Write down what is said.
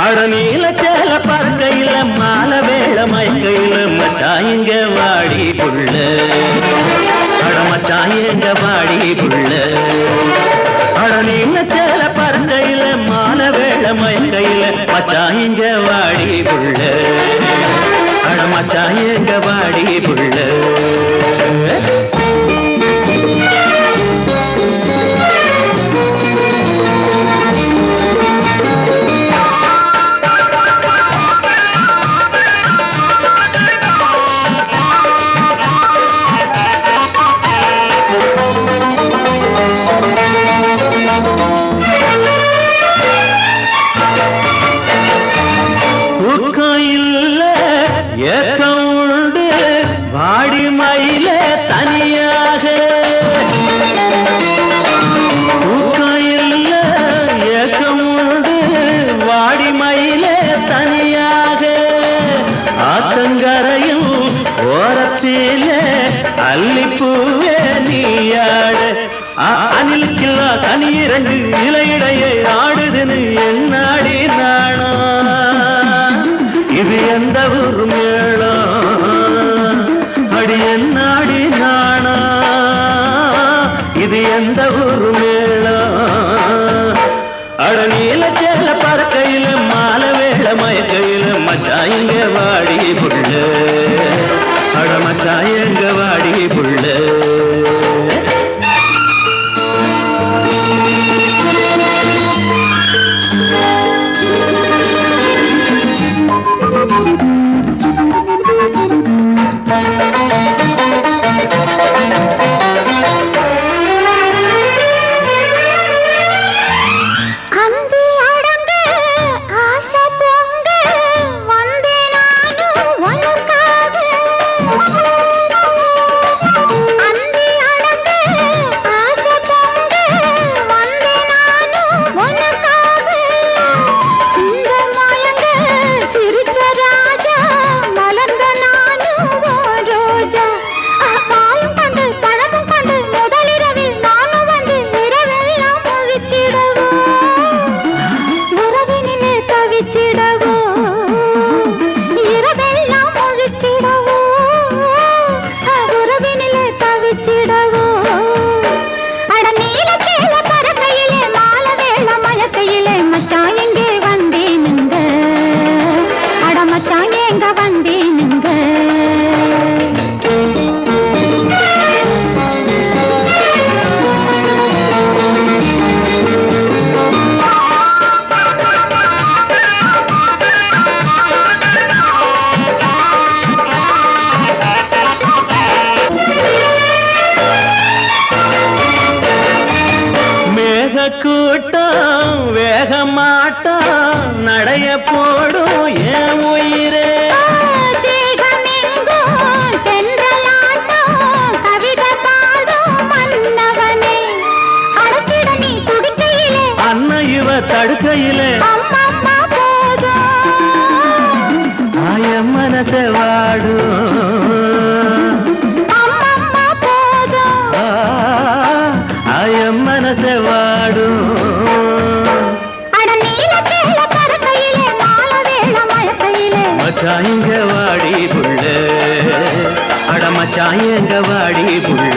அடநீல சேல பறக்கையில மாலை வேள மயக்கையில மச்சாயிங்க வாடி புள்ள அடமச்சாயிங்க வாடி புள்ள அடநீல சேல பறக்கையில மாலை வேள மயக்கையில மச்சாயிங்க வாடி புள்ள அடமச்சாயிங்க வாடி புள்ள ஏக்கம் உண்டு வாடி மயில தனியாக தூக்கம் இல்ல ஏக்கம் உண்டு வாடி மயில தனியாக ஆத்தங்கரையும் ஓரத்தில அல்லிப்பூவே நீயாட அணிலுக்கில்லா தனி இரண்டு இலையிடையே ஆடுதுன்னு என்னாடி நாணோ இது எந்த ஊர் மேளம் அடி என்னாடி நாணா இது எந்த ஊர் மேளம் அடநீல சேல பறக்கையில மாலை வேள மயக்கையில மச்சாயிங்க வாடி புள்ள அடமச்சாயங்க வாடி புள்ள கூட்டம் வேக மாட்டோம் நடைய போடும் என் உயிரே அண்ணன் இவ தடுக்கையிலே ஆய மனச வாடும் ஆய மனச வாடும் மச்சாயிங்க வாடி புள்ள அடமச்சாயங்க வாடி புள்ள